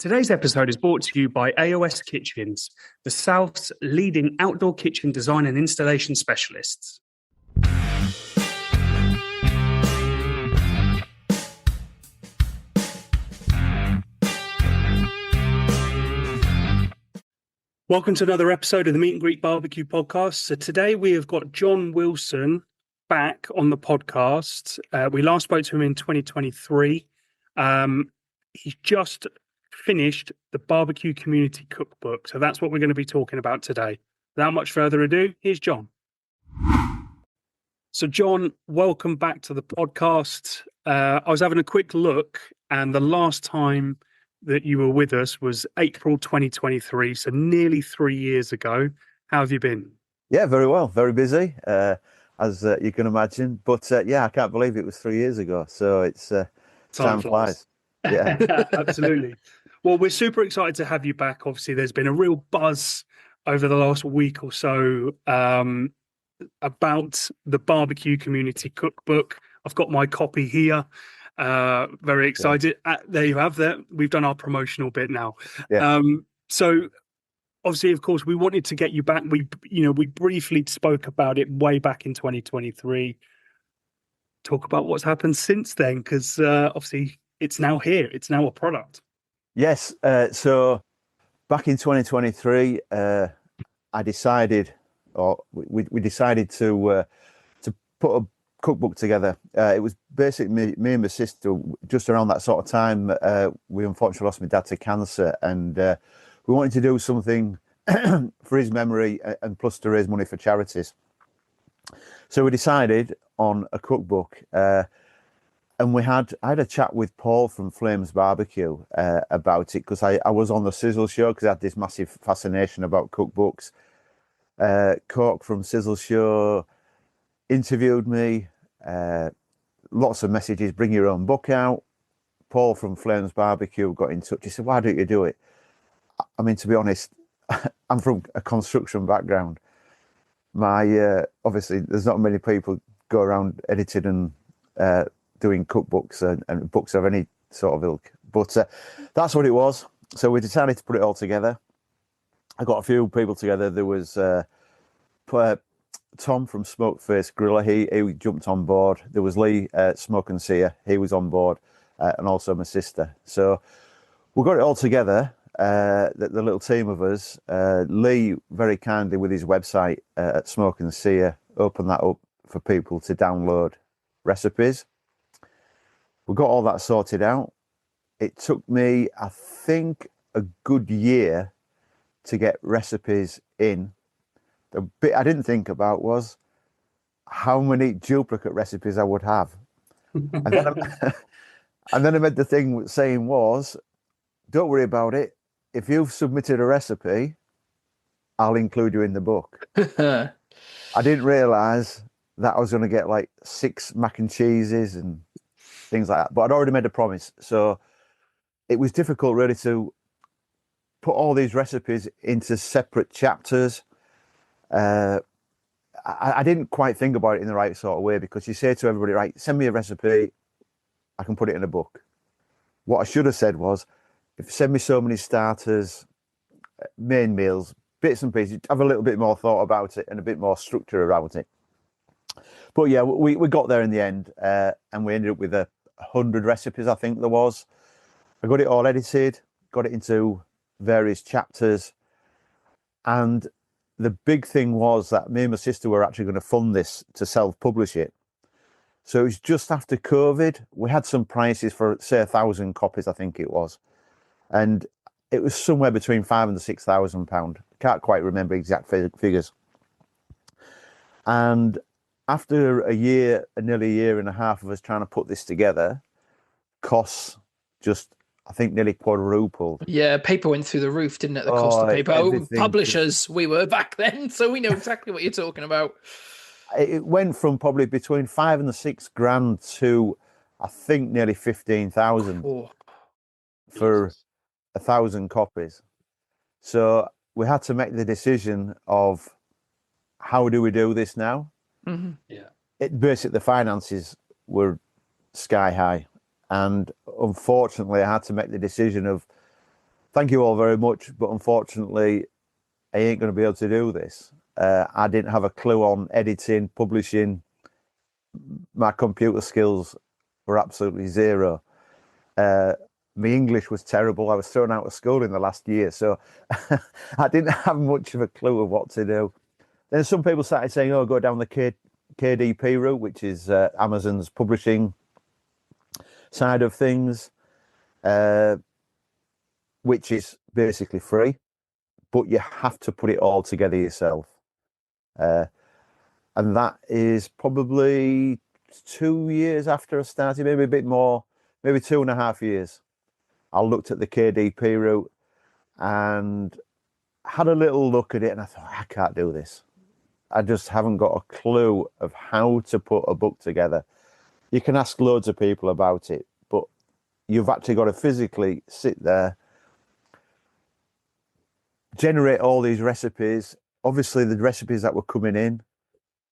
Today's episode is brought to you by AOS Kitchens, the South's leading outdoor kitchen design and installation specialists. Welcome to another episode of the Meet and Greet Barbecue Podcast. So today we have got John Wilson back on the podcast. We last spoke to him in 2023. He's just finished the Barbecue Community Cookbook. So that's what we're going to be talking about today. Without much further ado, here's John. So John, welcome back to the podcast. I was having a quick look, and the last time that you were with us was April 2023, so nearly 3 years ago. How have you been? Yeah, very well. Very busy, as you can imagine. But yeah, I can't believe it was 3 years ago. So it's time flies. Yeah, absolutely. Well, we're super excited to have you back. Obviously, there's been a real buzz over the last week or so about the Barbecue Community Cookbook. I've got my copy here. Very excited. Yeah. There you have that. We've done our promotional bit now. Yeah. So obviously, of course, we wanted to get you back. We briefly spoke about it way back in 2023. Talk about what's happened since then, because obviously it's now here. It's now a product. Yes. So back in 2023, I decided, or we decided to put a cookbook together. It was basically me and my sister. Just around that sort of time, we unfortunately lost my dad to cancer, and we wanted to do something for his memory, and plus to raise money for charities. So we decided on a cookbook, and I had a chat with Paul from Flames Barbecue about it, because I was on the Sizzle Show, because I had this massive fascination about cookbooks. Cork from Sizzle Show interviewed me. Lots of messages, bring your own book out. Paul from Flames Barbecue got in touch. He said, why don't you do it? I mean, to be honest, I'm from a construction background. Obviously, there's not many people go around editing and doing cookbooks and books of any sort of ilk. But that's what it was. So we decided to put it all together. I got a few people together. There was Tom from Smokeface Griller, he jumped on board. There was Lee, Smoke and Sear, he was on board, and also my sister. So we got it all together, the little team of us. Lee, very kindly with his website at Smoke and Sear, opened that up for people to download recipes. We got all that sorted out. It took me, I think, a good year to get recipes in. The bit I didn't think about was how many duplicate recipes I would have. And then I made the thing saying was, don't worry about it. If you've submitted a recipe, I'll include you in the book. I didn't realise that I was going to get like 6 mac and cheeses and things like that. But I'd already made a promise. So it was difficult really to put all these recipes into separate chapters. I didn't quite think about it in the right sort of way, because you say to everybody, right, send me a recipe, I can put it in a book. What I should have said was, if you send me so many starters, main meals, bits and pieces, have a little bit more thought about it and a bit more structure around it. But yeah, we got there in the end, and we ended up with 100 recipes, I think there was. I got it all edited, got it into various chapters, and the big thing was that me and my sister were actually going to fund this to self-publish it. So it was just after COVID. We had some prices for, say, 1,000 copies, I think it was. And it was somewhere between £5,000 and £6,000. Can't quite remember exact figures. And after nearly a year and a half of us trying to put this together, costs just, I think, nearly quadrupled. Yeah, paper went through the roof, didn't it? The cost of paper. Publishers, we were back then, so we know exactly what you're talking about. It went from probably between 5 and 6 grand to, I think, nearly 15,000 for 1,000 copies. So we had to make the decision of, how do we do this now? Mm-hmm. Yeah. Basically, the finances were sky high. And unfortunately, I had to make the decision of thank you all very much, but unfortunately, I ain't going to be able to do this. I didn't have a clue on editing, publishing. My computer skills were absolutely zero. My English was terrible. I was thrown out of school in the last year, so I didn't have much of a clue of what to do. Then some people started saying, "Oh, go down the KDP route," which is Amazon's publishing side of things, which is basically free, but you have to put it all together yourself. And that is probably 2 years after I started, maybe a bit more, maybe 2.5 years. I looked at the KDP route and had a little look at it, and I thought, I can't do this. I just haven't got a clue of how to put a book together. You can ask loads of people about it, but you've actually got to physically sit there, generate all these recipes. Obviously, the recipes that were coming in,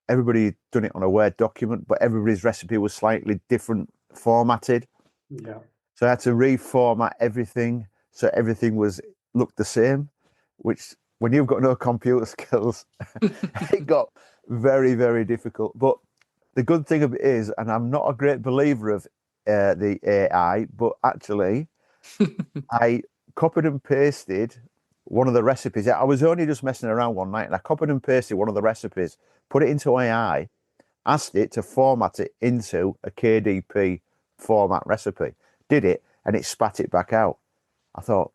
everybody done it on a Word document, but everybody's recipe was slightly different formatted. Yeah. So I had to reformat everything so everything looked the same, which when you've got no computer skills, it got very, very difficult. But the good thing of it is, and I'm not a great believer of the AI, but actually I copied and pasted one of the recipes. I was only just messing around one night and I copied and pasted one of the recipes, put it into AI, asked it to format it into a KDP format recipe, did it, and it spat it back out. I thought,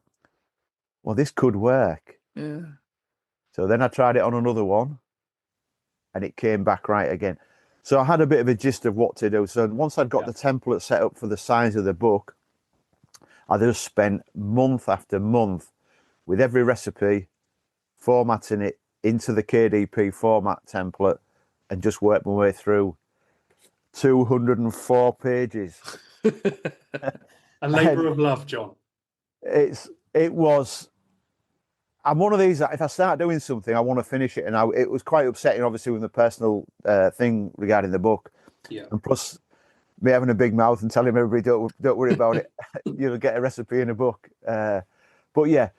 well, this could work. Yeah. So then I tried it on another one and it came back right again. So I had a bit of a gist of what to do. So once I'd got the template set up for the size of the book, I just spent month after month with every recipe, formatting it into the KDP format template and just worked my way through 204 pages. A labour of love, John. It was. I'm one of these that if I start doing something, I want to finish it. And it was quite upsetting, obviously, with the personal thing regarding the book. Yeah. And plus, me having a big mouth and telling everybody, don't worry about it. You'll get a recipe in a book. But yeah,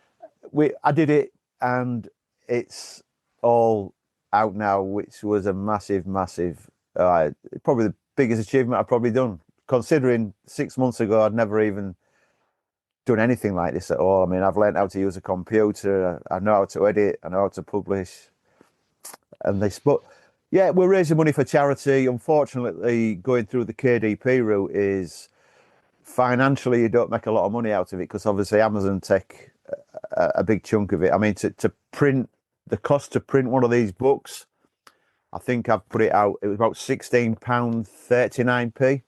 I did it, and it's all out now, which was a massive, massive, probably the biggest achievement I've probably done. Considering 6 months ago, I'd never even done anything like this at all. I mean, I've learned how to use a computer. I know how to edit. I know how to publish. But yeah, we're raising money for charity. Unfortunately, going through the KDP route is financially, you don't make a lot of money out of it because obviously Amazon take a big chunk of it. I mean, to print, the cost to print one of these books, I think I've put it out, it was about £16.39p.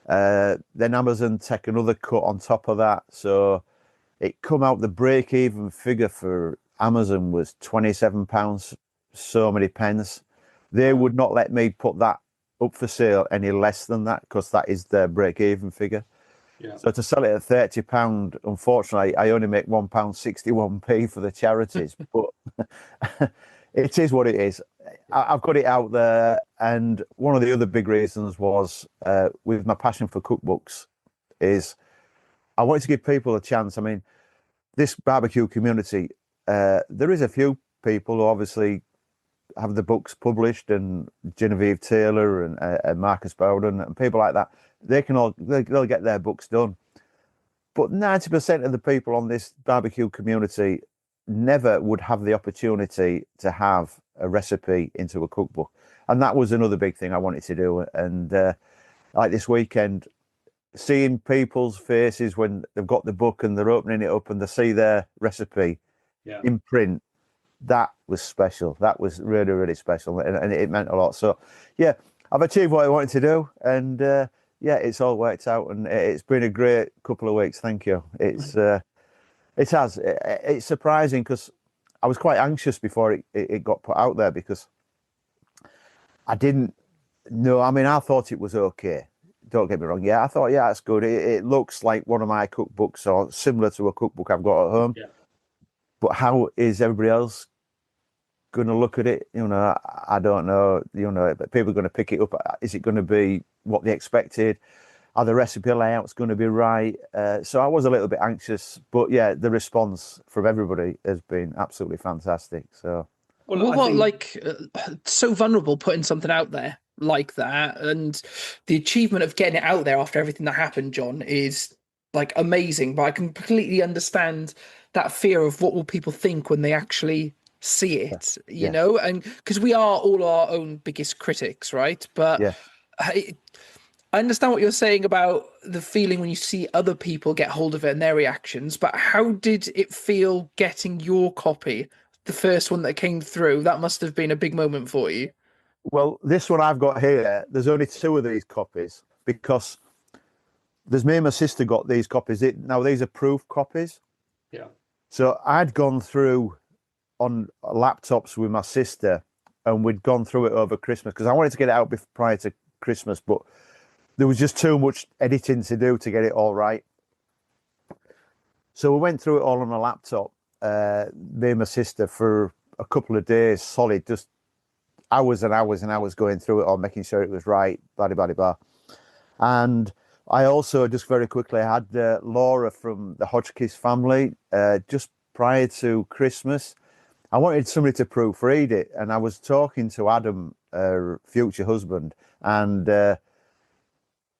Then Amazon take another cut on top of that. So it come out, the break-even figure for Amazon was £27, so many pence. They would not let me put that up for sale any less than that because that is their break-even figure. Yeah. So to sell it at £30, unfortunately, I only make £1.61p for the charities. But it is what it is. I've got it out there, and one of the other big reasons was with my passion for cookbooks is I wanted to give people a chance. I mean, this barbecue community, there is a few people who obviously have the books published, and Genevieve Taylor and Marcus Bowden and people like that. They'll get their books done. But 90% of the people on this barbecue community never would have the opportunity to have a recipe into a cookbook. And that was another big thing I wanted to do. And like this weekend, seeing people's faces when they've got the book and they're opening it up and they see their recipe in print, that was special. That was really, really special. And it meant a lot. So, yeah, I've achieved what I wanted to do. And yeah, it's all worked out. And it's been a great couple of weeks. Thank you. It's surprising because I was quite anxious before it got put out there because I didn't know. I mean, I thought it was okay. Don't get me wrong. Yeah, I thought, yeah, that's good. It looks like one of my cookbooks or similar to a cookbook I've got at home. Yeah. But how is everybody else going to look at it? You know, I don't know. You know, but people are going to pick it up. Is it going to be what they expected? are the recipe layouts going to be right? So I was a little bit anxious, but yeah, the response from everybody has been absolutely fantastic. So, so vulnerable putting something out there like that, and the achievement of getting it out there after everything that happened, John, is like amazing. But I completely understand that fear of what will people think when they actually see it, you know, and because we are all our own biggest critics, right? But yeah. I understand what you're saying about the feeling when you see other people get hold of it and their reactions, but how did it feel getting your copy, the first one that came through? That must have been a big moment for you. Well, this one I've got here, there's only 2 of these copies because there's me and my sister got these copies. Now, these are proof copies. Yeah. So I'd gone through on laptops with my sister and we'd gone through it over Christmas because I wanted to get it out prior to Christmas, but there was just too much editing to do to get it all right. So we went through it all on a laptop, me and my sister, for a couple of days solid, just hours and hours and hours going through it all, making sure it was right, blah, blah, blah, blah. And I also, just very quickly, had Laura from the Hodgkiss family, just prior to Christmas. I wanted somebody to proofread it, and I was talking to Adam, her future husband, and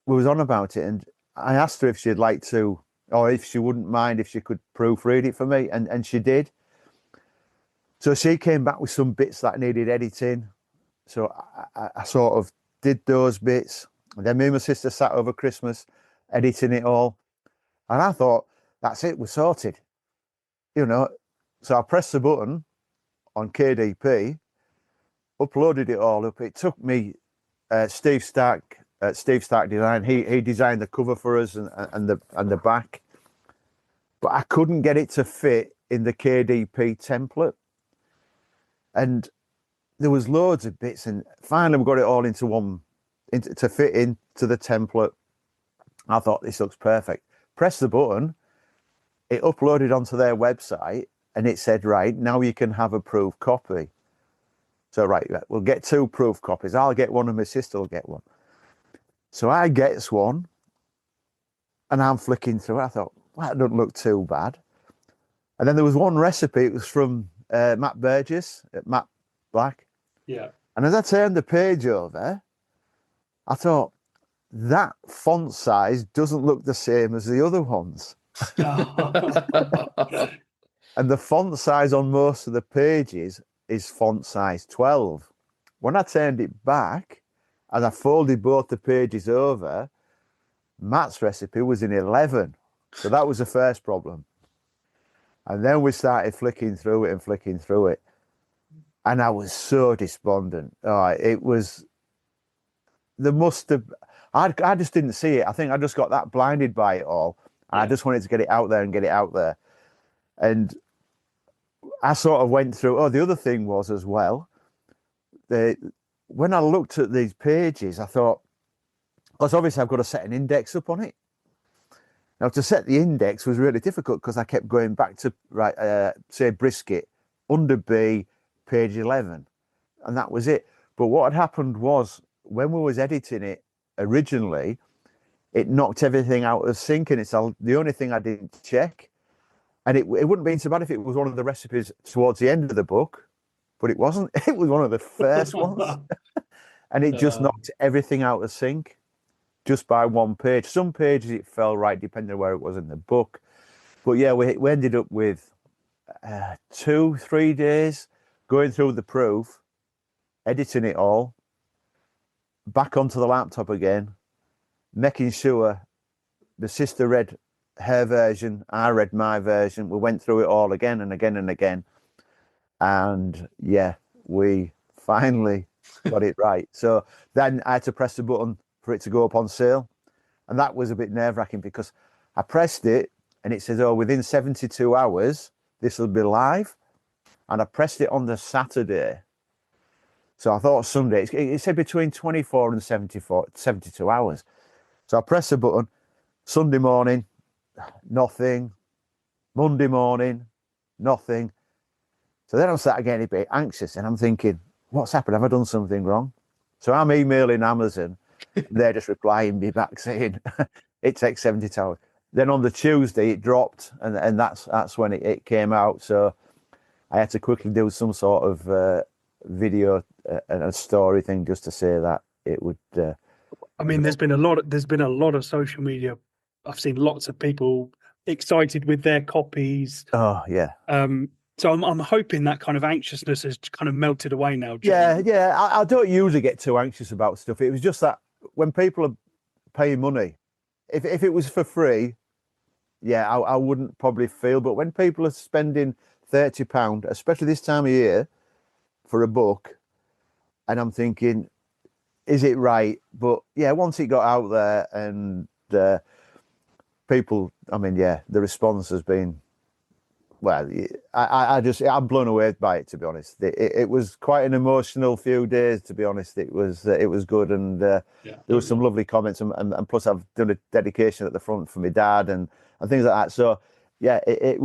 we was on about it, and I asked her if she'd like to, or if she wouldn't mind if she could proofread it for me, and she did. So she came back with some bits that needed editing. So I sort of did those bits. And then me and my sister sat over Christmas editing it all. And I thought, that's it, we're sorted. You know, so I pressed the button on KDP, uploaded it all up. It took me Steve Stark Design. He designed the cover for us and the back, but I couldn't get it to fit in the KDP template, and there was loads of bits, and finally we got it all to fit into the template. I thought, this looks perfect. Press the button, it uploaded onto their website, and it said, right, now you can have a proof copy. So right, we'll get 2 proof copies. I'll get one and my sister will get one. So I gets one, and I'm flicking through it. I thought, well, that doesn't look too bad. And then there was one recipe. It was from Matt Burgess, Matt Black. Yeah. And as I turned the page over, I thought, that font size doesn't look the same as the other ones. And the font size on most of the pages is font size 12. When I turned it back, and I folded both the pages over, Matt's recipe was in 11. So that was the first problem. And then we started flicking through it. And I was so despondent. It was, I just didn't see it. I think I just got that blinded by it all. Yeah. I just wanted to get it out there. And I sort of went through, the other thing was as well, when I looked at these pages, I thought, because obviously I've got to set an index up on it. Now, to set the index was really difficult because I kept going back to, say, brisket, under B, page 11, and that was it. But what had happened was, when we was editing it originally, it knocked everything out of sync, and it's the only thing I didn't check. And it wouldn't have been so bad if it was one of the recipes towards the end of the book, but it wasn't. It was one of the first ones. And it just knocked everything out of sync just by one page. Some pages it fell right, depending on where it was in the book. But yeah, we ended up with 2-3 days going through the proof, editing it all, back onto the laptop again, making sure the sister read her version, I read my version. We went through it all again and again and again. And yeah, we finally got it right. So then I had to press the button for it to go up on sale. And that was a bit nerve-wracking because I pressed it and it says, within 72 hours, this will be live. And I pressed it on the Saturday. So I thought Sunday, it said between 24 and 72 hours. So I pressed the button, Sunday morning, nothing. Monday morning, nothing. So then I'm starting getting a bit anxious and I'm thinking, what's happened? Have I done something wrong? So I'm emailing Amazon They're just replying me back saying it takes 72 hours. Then on the Tuesday it dropped, and that's when it came out. So I had to quickly do some sort of video and a story thing just to say that it would. I mean, there's been a lot of social media. I've seen lots of people excited with their copies. Oh yeah. So I'm hoping that kind of anxiousness has kind of melted away now. Jim. Yeah. I don't usually get too anxious about stuff. It was just that when people are paying money, if it was for free, yeah, I wouldn't probably feel. But when people are spending £30, especially this time of year, for a book, and I'm thinking, is it right? But yeah, once it got out there and people, I mean, yeah, the response has been, well, I'm blown away by it, to be honest. It was quite an emotional few days, to be honest. It was good, and there was some lovely comments, and plus I've done a dedication at the front for my dad and things like that. So yeah, it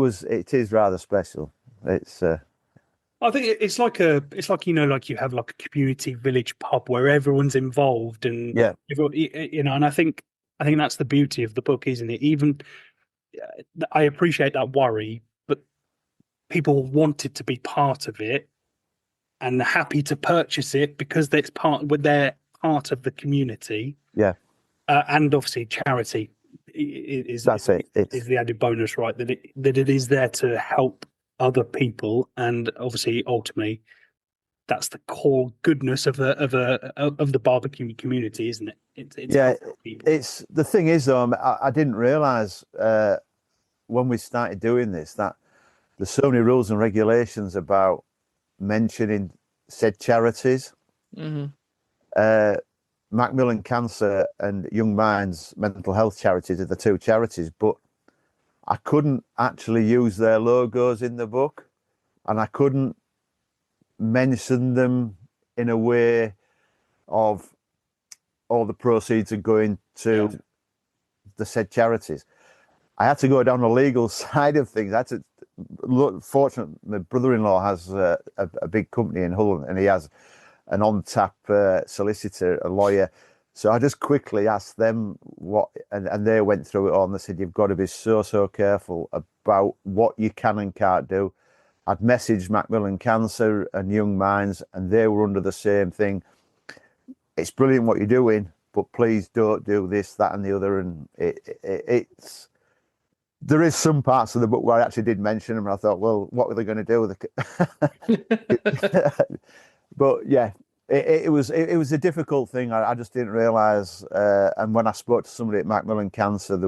is rather special. It's. I think it's like like you have like a community village pub where everyone's involved, and and I think that's the beauty of the book, isn't it? Even I appreciate that worry, but people wanted to be part of it and happy to purchase it because they're part of the community. Yeah, and obviously charity is the added bonus, right? That it is there to help other people, and obviously ultimately that's the core goodness of the barbecue community, isn't it? It's the thing is though, I didn't realize when we started doing this that there's so many rules and regulations about mentioning said charities. Macmillan Cancer and Young Minds Mental Health Charities are the two charities, but I couldn't actually use their logos in the book, and I couldn't mention them in a way of all the proceeds are going to the said charities. I had to go down the legal side of things. I had to fortunately, my brother-in-law has a big company in Hull, and he has an on-tap solicitor, a lawyer. So I just quickly asked them what, and they went through it all, and they said, you've got to be so careful about what you can and can't do. I'd messaged Macmillan Cancer and Young Minds, and they were under the same thing. It's brilliant what you're doing, but please don't do this, that, and the other. And it's there is some parts of the book where I actually did mention them, and I thought, well, what were they going to do with it? But yeah. It was a difficult thing. I just didn't realise. And when I spoke to somebody at Macmillan Cancer, they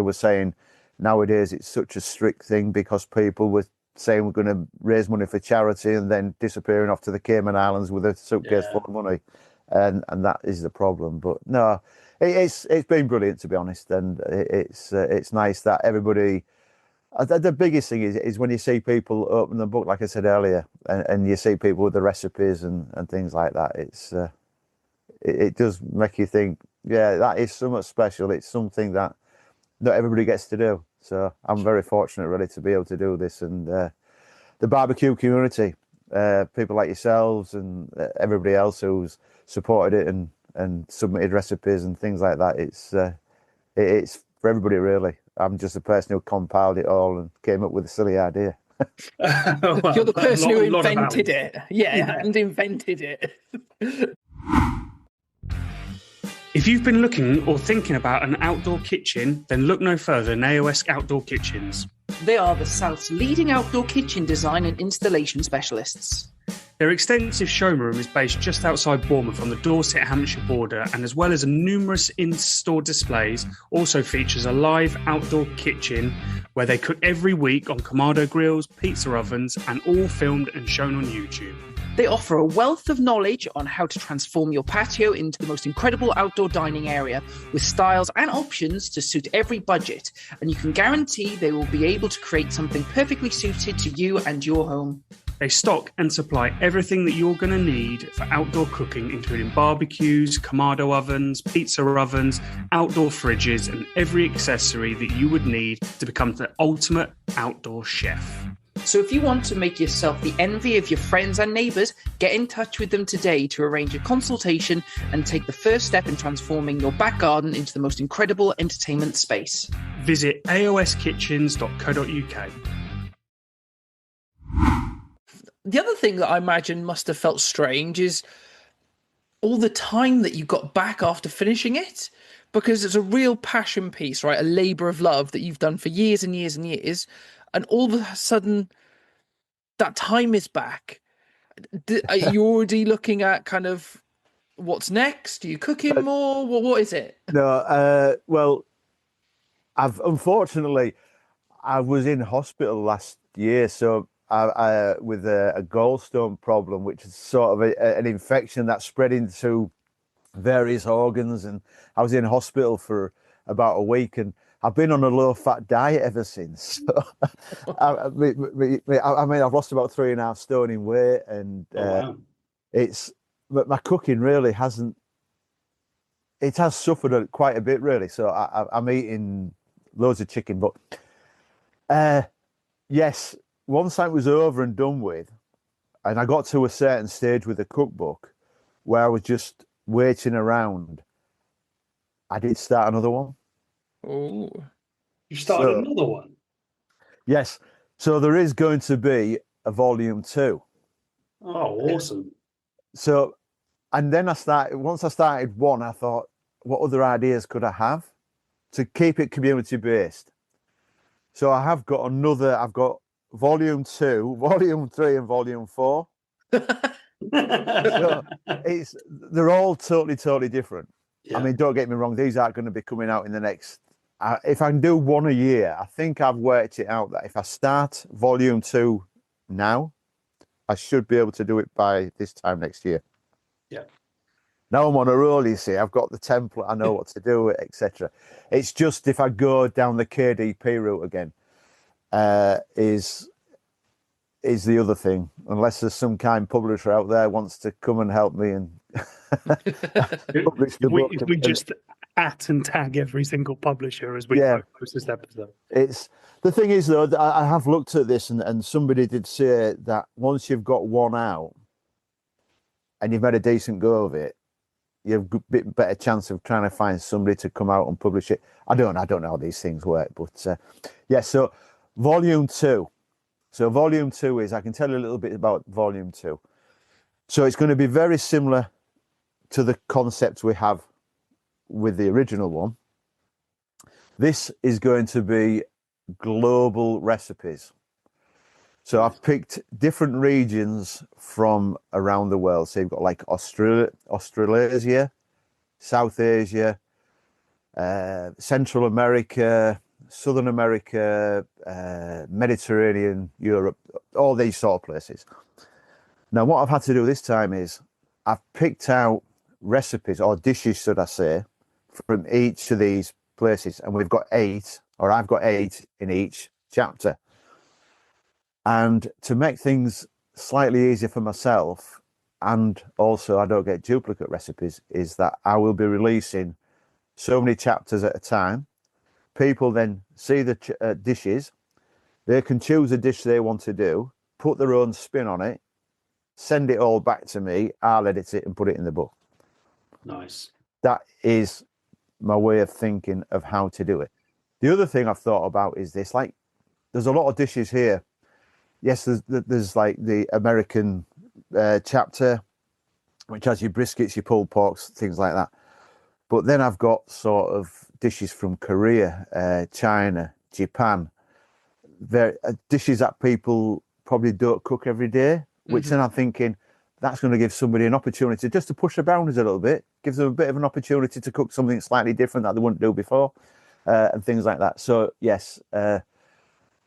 were saying nowadays it's such a strict thing because people were saying we're going to raise money for charity and then disappearing off to the Cayman Islands with a suitcase full of money, and that is the problem. But no, it's been brilliant, to be honest, and it's nice that everybody. The biggest thing is when you see people open the book, like I said earlier, and you see people with the recipes and things like that. It does make you think, yeah, that is somewhat special. It's something that not everybody gets to do. So I'm very fortunate, really, to be able to do this. And the barbecue community, people like yourselves and everybody else who's supported it and submitted recipes and things like that. It's for everybody, really. I'm just the person who compiled it all and came up with a silly idea. Well, you're the person who invented it. Yeah, and invented it. If you've been looking or thinking about an outdoor kitchen, then look no further than AOS Outdoor Kitchens. They are the South's leading outdoor kitchen design and installation specialists. Their extensive showroom is based just outside Bournemouth on the Dorset-Hampshire border, and as well as numerous in-store displays, also features a live outdoor kitchen where they cook every week on Kamado grills, pizza ovens, and all filmed and shown on YouTube. They offer a wealth of knowledge on how to transform your patio into the most incredible outdoor dining area with styles and options to suit every budget, and you can guarantee they will be able to create something perfectly suited to you and your home. They stock and supply everything that you're going to need for outdoor cooking, including barbecues, Kamado ovens, pizza ovens, outdoor fridges, and every accessory that you would need to become the ultimate outdoor chef. So if you want to make yourself the envy of your friends and neighbours, get in touch with them today to arrange a consultation and take the first step in transforming your back garden into the most incredible entertainment space. Visit aoskitchens.co.uk. The other thing that I imagine must have felt strange is all the time that you got back after finishing it, because it's a real passion piece, right? A labour of love that you've done for years and years and years. And all of a sudden, that time is back. Are you already looking at kind of what's next? Are you cooking more? What is it? No, well, unfortunately, I was in hospital last year, so I with a gallstone problem, which is sort of an infection that spread into various organs, and I was in hospital for about a week, and I've been on a low-fat diet ever since. So, I mean, I've lost about 3.5 stone in weight, and Wow. but my cooking really hasn't. It has suffered quite a bit, really. So I'm eating loads of chicken, but yes, once that was over and done with, and I got to a certain stage with the cookbook where I was just waiting around, I did start another one. Oh, You started another one? Yes. So there is going to be a volume 2. Oh, awesome. So, and then once I started one, I thought, what other ideas could I have to keep it community based? So I've got volume 2, volume 3, and volume 4. So they're all totally different. Yeah. I mean, don't get me wrong, these aren't going to be coming out in the next. If I can do one a year, I think I've worked it out that if I start volume 2 now, I should be able to do it by this time next year. Yeah. Now I'm on a roll, you see. I've got the template, I know what to do, etc. It's just if I go down the KDP route again, is the other thing. Unless there's some kind publisher out there wants to come and help me and publish the book. We just at and tag every single publisher as we post this episode. It's the thing is though, I have looked at this, and somebody did say that once you've got one out and you've made a decent go of it, you have a bit better chance of trying to find somebody to come out and publish it. I don't know how these things work, but so volume 2. So volume 2 is, I can tell you a little bit about volume 2. So it's going to be very similar to the concept we have with the original one. This is going to be global recipes. So I've picked different regions from around the world. So you've got like Australasia, South Asia, Central America, Southern America, Mediterranean, Europe, all these sort of places. Now, what I've had to do this time is I've picked out recipes or dishes, should I say, from each of these places. And I've got 8 in each chapter. And to make things slightly easier for myself, and also I don't get duplicate recipes, is that I will be releasing so many chapters at a time. People then see the dishes. They can choose a dish they want to do, put their own spin on it, send it all back to me. I'll edit it and put it in the book. Nice. That is my way of thinking of how to do it. The other thing I've thought about is this, like, there's a lot of dishes here. Yes, there's like the American chapter, which has your briskets, your pulled porks, things like that. But then I've got sort of dishes from Korea, China, Japan, dishes that people probably don't cook every day, which then I'm thinking that's going to give somebody an opportunity just to push the boundaries a little bit, gives them a bit of an opportunity to cook something slightly different that they wouldn't do before, and things like that. So yes,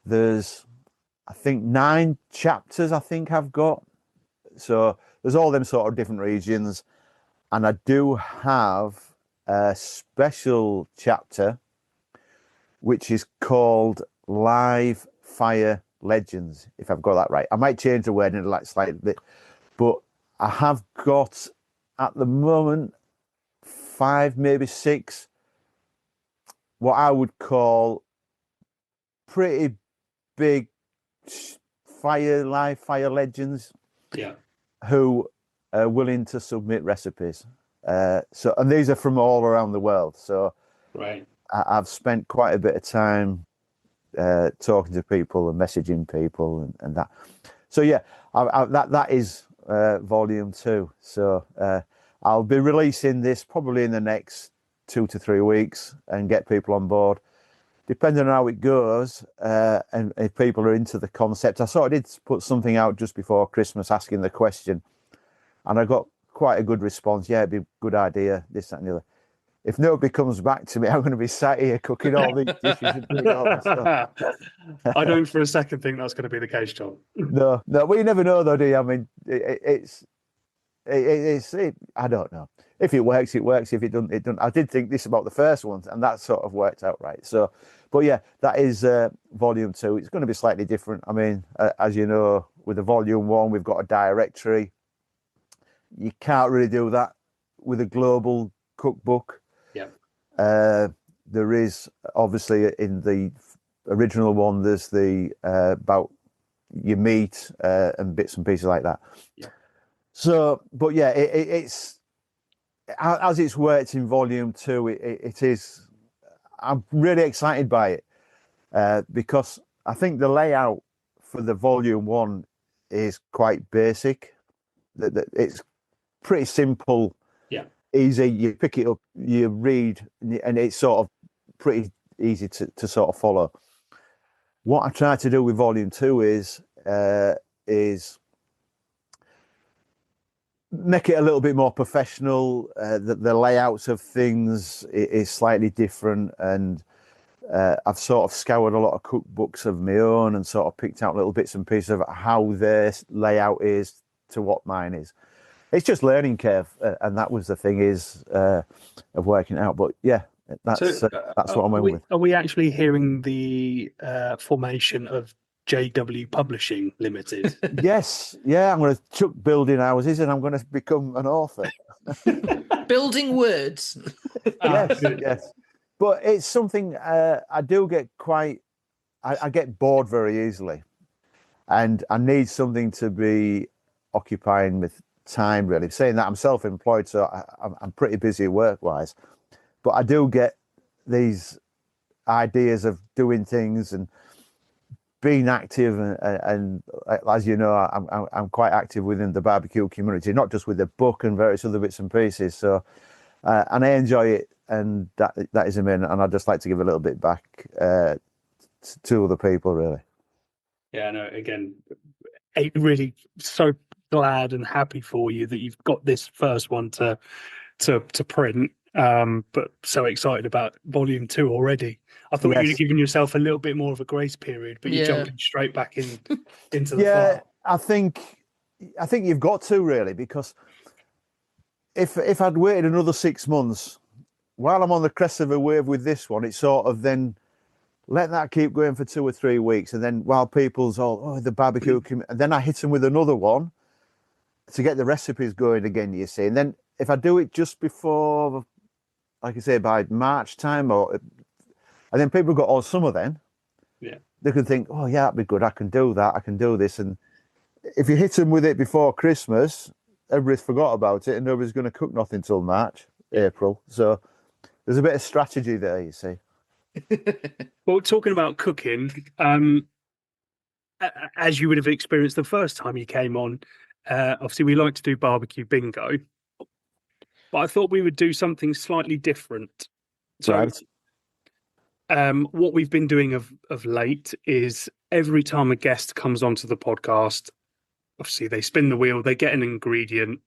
there's, I think, 9 chapters I think I've got. So there's all them sort of different regions, and I do have a special chapter which is called Live Fire Legends, if I've got that right. I might change the wording like slightly bit, but I have got at the moment 5, maybe 6, what I would call pretty big live fire legends, who are willing to submit recipes. And these are from all around the world. So I've spent quite a bit of time talking to people and messaging people and that. So yeah, that is volume 2. So I'll be releasing this probably in the next 2 to 3 weeks and get people on board, depending on how it goes, and if people are into the concept. I sort of did put something out just before Christmas asking the question, and I got quite a good response. Yeah, it'd be a good idea, this, that, and the other. If nobody comes back to me, I'm going to be sat here cooking all these dishes and doing all this stuff. I don't for a second think that's going to be the case, John. No, well, you never know, though, do you? I mean, it's I don't know. If it works, it works. If it doesn't, it doesn't. I did think this about the first one, and that sort of worked out right. So, but yeah, that is volume 2. It's going to be slightly different. I mean, as you know, with the volume 1, we've got a directory. You can't really do that with a global cookbook. There is obviously in the original one, there's the about your meat and bits and pieces like that. So, but yeah, it's as it's worked in volume 2. It is. I'm really excited by it because I think the layout for the volume 1 is quite basic. It's pretty simple. Easy. You pick it up, you read, and it's sort of pretty easy to sort of follow. What I try to do with volume 2 is make it a little bit more professional. The layouts of things is slightly different, and I've sort of scoured a lot of cookbooks of my own and sort of picked out little bits and pieces of how their layout is to what mine is. It's just learning curve, and that was the thing of working it out. But yeah, that's what I'm in with. Are we actually hearing the formation of JW Publishing Limited? Yes, yeah. I'm going to chuck building houses, and I'm going to become an author. Building words. Yes. But it's something I do get quite. I get bored very easily, and I need something to be occupying with time, really. Saying that, I'm self-employed, so I'm pretty busy work-wise, but I do get these ideas of doing things and being active, and as you know, I'm quite active within the barbecue community, not just with the book and various other bits and pieces. So and I enjoy it, and that is a main, and I'd just like to give a little bit back to other people, really. Yeah, no, again, really so glad and happy for you that you've got this first one to print, but so excited about volume 2 already. I thought you'd given yourself a little bit more of a grace period, but you're jumping straight back into the fire. I think you've got to, really, because if I'd waited another 6 months while I'm on the crest of a wave with this one, it's sort of then let that keep going for 2 or 3 weeks, and then while people's all the barbecue, and then I hit them with another one to get the recipes going again, you see. And then if I do it just before, like I say, by March time, and then people got all summer then, they can think, oh yeah, that'd be good, I can do that, I can do this. And if you hit them with it before Christmas, everybody's forgot about it and nobody's going to cook nothing till March, April. So there's a bit of strategy there, you see. Well, talking about cooking, as you would have experienced the first time you came on, obviously we like to do barbecue bingo, but I thought we would do something slightly different. So what we've been doing of late is every time a guest comes onto the podcast, obviously they spin the wheel, they get an ingredient.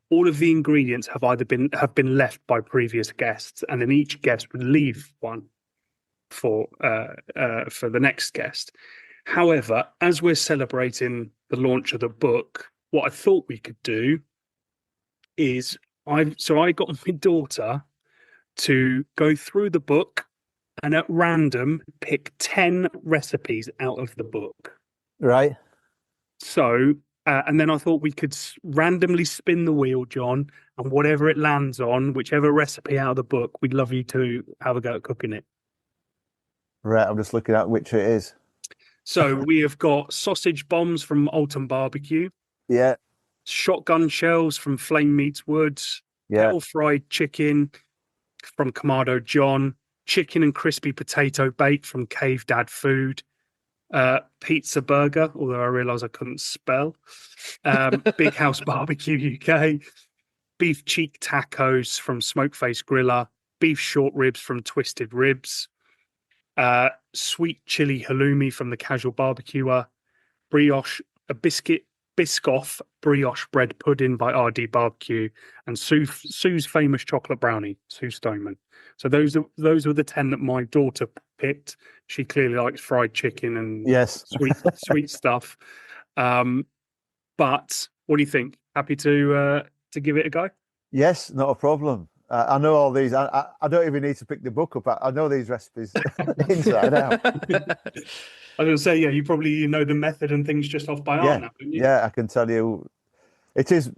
All of the ingredients have been left by previous guests, and then each guest would leave one for the next guest. However, as we're celebrating the launch of the book, what I thought we could do is I got my daughter to go through the book and at random pick 10 recipes out of the book. Right. So, and then I thought we could randomly spin the wheel, John, and whatever it lands on, whichever recipe out of the book, we'd love you to have a go at cooking it. Right, I'm just looking at which it is. So we have got sausage bombs from Alton Barbecue, Yeah, shotgun shells from Flame Meats Woods, yeah. kettle fried chicken from Kamado John, chicken and crispy potato bake from Cave Dad Food, pizza burger, although I realised I couldn't spell, Big House Barbecue UK, beef cheek tacos from Smokeface Griller, beef short ribs from Twisted Ribs, sweet chili halloumi from the Casual Barbecuer, brioche, a Biscoff brioche bread pudding by RD Barbecue, and Sue's famous chocolate brownie, Sue Stoneman. So those were the 10 that my daughter picked. She clearly likes fried chicken and Yes. sweet stuff. But what do you think? Happy to give it a go? Yes, not a problem. I know all these. I don't even need to pick the book up. I know these recipes inside out. I was going to say, yeah, you probably know the method and things just off by heart now, don't you? Yeah, I can tell you. It is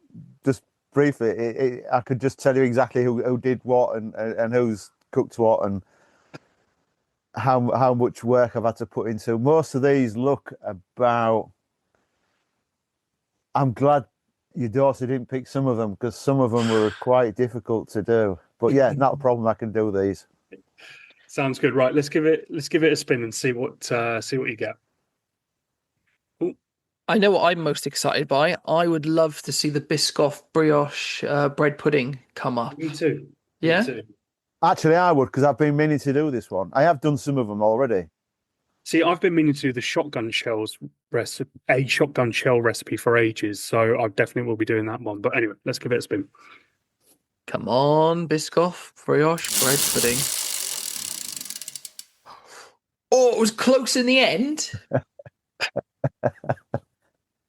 just briefly. I could just tell you exactly who did what and who's cooked what and how much work I've had to put into. Most of these look about. I'm glad your daughter didn't pick some of them because some of them were quite difficult to do. But yeah, not a problem. I can do these. Sounds good. Right, let's give it a spin and see what you get. Ooh. I know what I'm most excited by. I would love to see the Biscoff brioche bread pudding come up. Me too. Yeah. Me too. Actually, I would because I've been meaning to do this one. I have done some of them already. See, I've been meaning to do the shotgun shells recipe, a shotgun shell recipe for ages. So I definitely will be doing that one. But anyway, let's give it a spin. Come on, Biscoff brioche bread pudding. Oh, it was close in the end.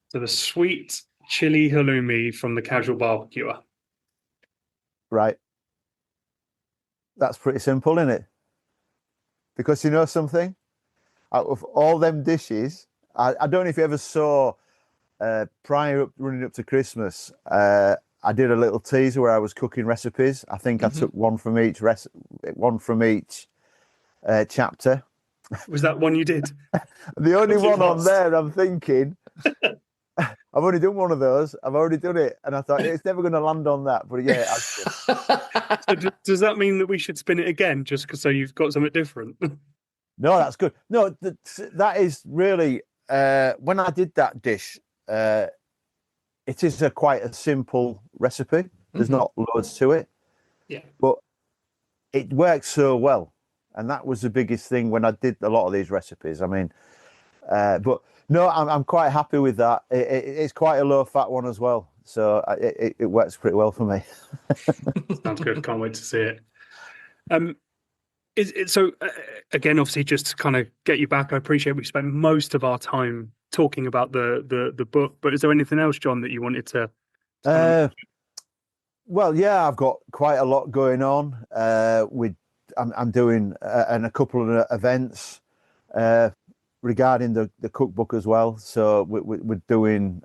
So the sweet chili halloumi from the Casual Barbecuer. Right. That's pretty simple, isn't it? Because you know something? Out of all them dishes, I don't know if you ever saw running up to Christmas, I did a little teaser where I was cooking recipes. I think I took one from each chapter. Was that one you did? The only one on there, I'm thinking, I've already done one of those. I've already done it. And I thought, it's never going to land on that. But yeah, So does that mean that we should spin it again just because so you've got something different? No, that's good. No, that is really, when I did that dish, it is quite a simple recipe. There's not loads to it. Yeah. But it works so well. And that was the biggest thing when I did a lot of these recipes. I mean, but no, I'm quite happy with that. It's quite a low fat one as well. So it works pretty well for me. Sounds good. Can't wait to see it. So again, obviously, just to kind of get you back, I appreciate we spent most of our time talking about the book, but is there anything else, John, that you wanted to? Well, yeah, I've got quite a lot going on. I'm doing a couple of events regarding the cookbook as well. So we're doing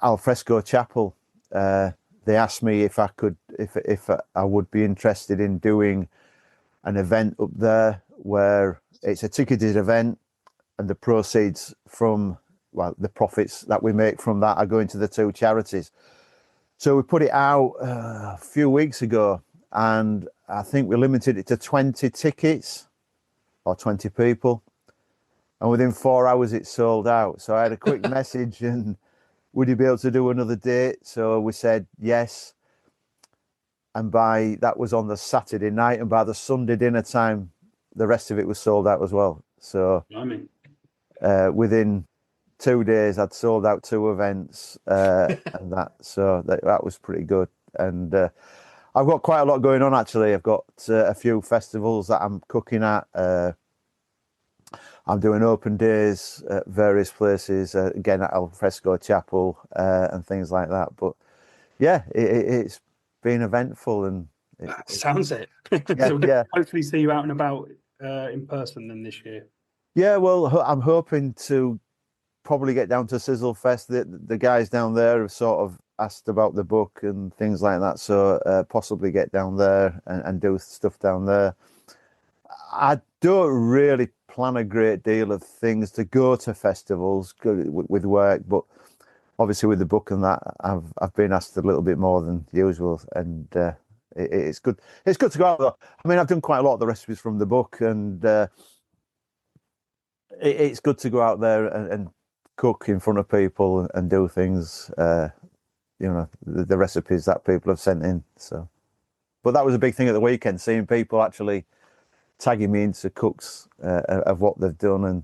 Alfresco Chapel. They asked me if I would be interested in doing an event up there where it's a ticketed event and the proceeds from, the profits that we make from that are going to the two charities. So we put it out a few weeks ago and I think we limited it to 20 tickets or 20 people. And within 4 hours it sold out. So I had a quick message and would you be able to do another date? So we said yes. And that was on the Saturday night, and by the Sunday dinner time, the rest of it was sold out as well. So within 2 days, I'd sold out 2 events, and that was pretty good. And I've got quite a lot going on actually. I've got a few festivals that I'm cooking at. I'm doing open days at various places, again at Alfresco Chapel and things like that. But yeah, it's been eventful and sounds it. Yeah, so hopefully see you out and about in person then this year. Yeah, well, I'm hoping to probably get down to Sizzle Fest. The guys down there have sort of asked about the book and things like that, so possibly get down there and do stuff down there. I don't really plan a great deal of things to go to festivals with work, but obviously with the book and that, I've been asked a little bit more than usual, and it's good. It's good to go out though. I mean, I've done quite a lot of the recipes from the book, and it's good to go out there and cook in front of people and do things. The recipes that people have sent in. So, but that was a big thing at the weekend, seeing people actually tagging me into cooks of what they've done and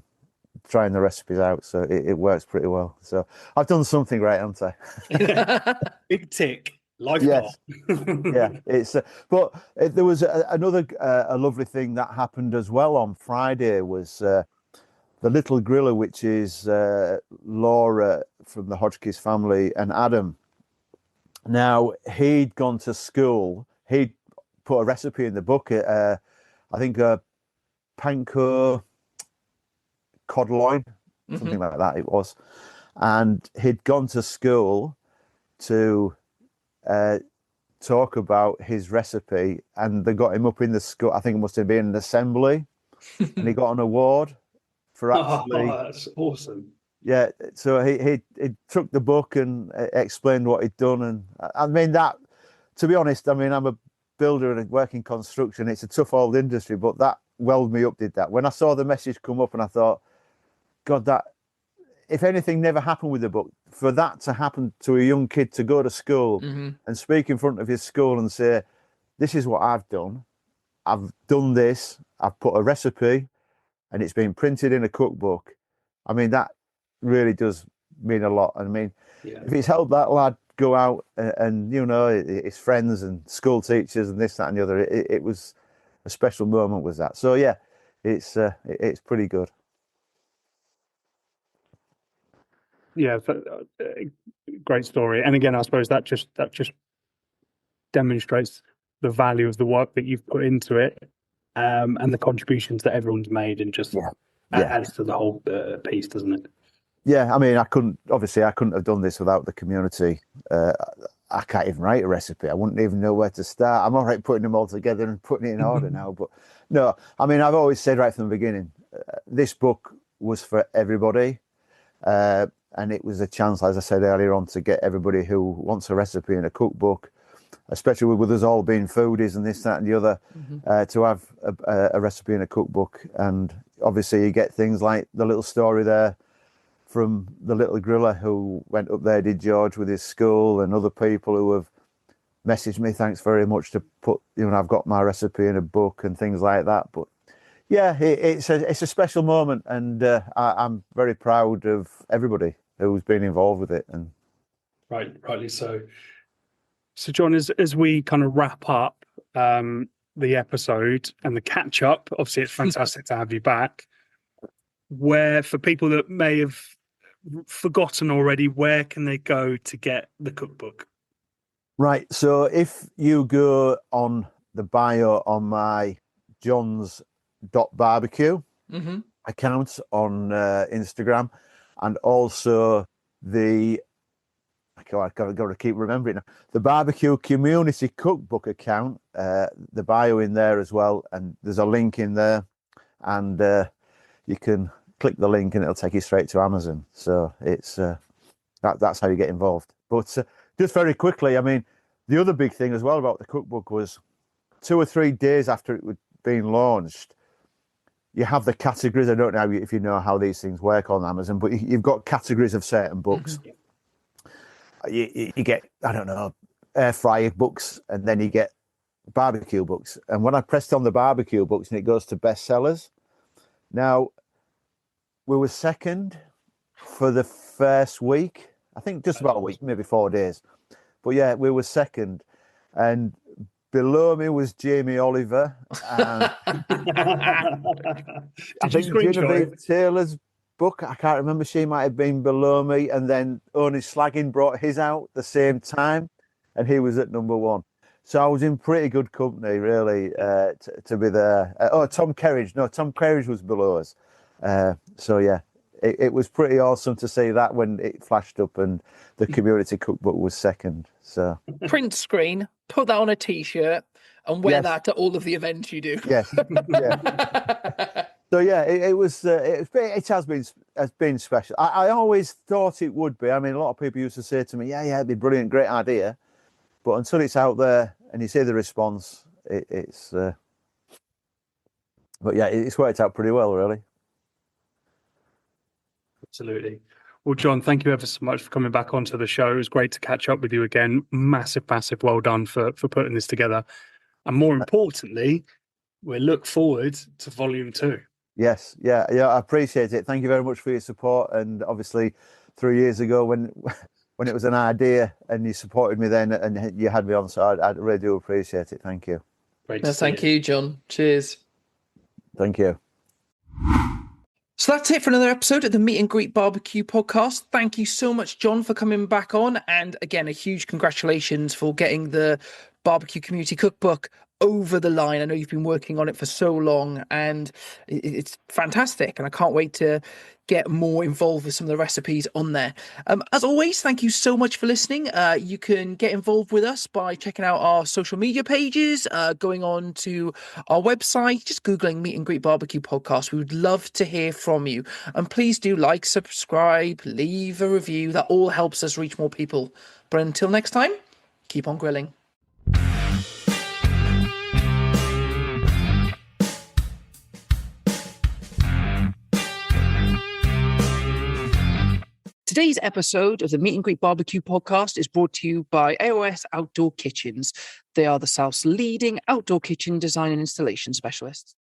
trying the recipes out. So it works pretty well. So I've done something right, haven't I? Big tick. Life yes. goal. Yeah, it's but there was another a lovely thing that happened as well on Friday was the little griller, which is Laura from the Hodgkiss family and Adam. Now, he'd gone to school. He'd put a recipe in the book. I think panko cod loin, something like that it was. And he'd gone to school to talk about his recipe, and they got him up in the school. I think it must have been an assembly, and he got an award for actually. Oh, that's awesome. Yeah, so he took the book and explained what he'd done, and I mean that. To be honest, I mean I'm a builder and I work in construction. It's a tough old industry, but that welled me up. Did that when I saw the message come up, and I thought, God, that if anything never happened with the book, for that to happen to a young kid to go to school and speak in front of his school and say, "This is what I've done. I've done this. I've put a recipe, and it's been printed in a cookbook." I mean that really does mean a lot. I mean, if it's helped that lad go out and his friends and school teachers and this, that, and the other, it was a special moment. Was that? So yeah, it's pretty good. Yeah, great story. And again, I suppose that just demonstrates the value of the work that you've put into it, and the contributions that everyone's made, and just adds to the whole piece, doesn't it? Yeah, I mean, I couldn't have done this without the community. I can't even write a recipe. I wouldn't even know where to start. I'm all right putting them all together and putting it in order now. But no, I mean, I've always said right from the beginning, this book was for everybody. And it was a chance, as I said earlier on, to get everybody who wants a recipe in a cookbook, especially with us all being foodies and this, that, and the other, to have a recipe in a cookbook. And obviously you get things like the little story there from the little griller who went up there, did George with his school, and other people who have messaged me, thanks very much to put, I've got my recipe in a book and things like that. But yeah, it's a special moment, and I'm very proud of everybody who's been involved with it. And rightly so. So, John, as we kind of wrap up the episode and the catch up, obviously it's fantastic to have you back. Where, for people that may have forgotten already, where can they go to get the cookbook? Right. So if you go on the bio on my Johns.barbecue account on Instagram, and also I've got to keep remembering now, the Barbecue Community Cookbook account, the bio in there as well, and there's a link in there, and you can click the link and it'll take you straight to Amazon. So it's that's how you get involved. But just very quickly, I mean, the other big thing as well about the cookbook was 2 or 3 days after it was being launched, you have the categories. I don't know if you know how these things work on Amazon, but you've got categories of certain books. You get, I don't know, air fryer books, and then you get barbecue books. And when I pressed on the barbecue books, and it goes to bestsellers. Now, we were second for the first week. I think just about a week, maybe 4 days. But yeah, we were second. And below me was Jamie Oliver. And I think Genevieve Taylor's book, I can't remember, she might have been below me. And then Only Slagging brought his out the same time, and he was at number 1. So I was in pretty good company, really, to be there. Tom Kerridge was below us. So yeah, it was pretty awesome to see that when it flashed up, and the community cookbook was second. So print screen, put that on a t-shirt, and wear that to all of the events you do. Yes. Yeah. So yeah, it has been special. I always thought it would be. I mean, a lot of people used to say to me, yeah, it'd be brilliant, great idea. But until it's out there and you see the response, it's. But yeah, it's worked out pretty well, really. Absolutely. Well, John, thank you ever so much for coming back onto the show. It was great to catch up with you again. Massive well done for putting this together. And more importantly, we look forward to volume 2. Yes, yeah, I appreciate it. Thank you very much for your support. And obviously, 3 years ago when it was an idea and you supported me then and you had me on, so I really do appreciate it. Thank you. Great. Thank you, John. Cheers. Thank you. So that's it for another episode of the Meet and Greet Barbecue podcast. Thank you so much, John, for coming back on. And again, a huge congratulations for getting the Barbecue Community Cookbook over the line. I know you've been working on it for so long and it's fantastic. And I can't wait to get more involved with some of the recipes on there. As always, thank you so much for listening. You can get involved with us by checking out our social media pages, going on to our website, just Googling Meet and Greet Barbecue Podcast. We would love to hear from you. And please do like, subscribe, leave a review. That all helps us reach more people. But until next time, keep on grilling. Today's episode of the Meet and Greet Barbecue podcast is brought to you by AOS Outdoor Kitchens. They are the South's leading outdoor kitchen design and installation specialists.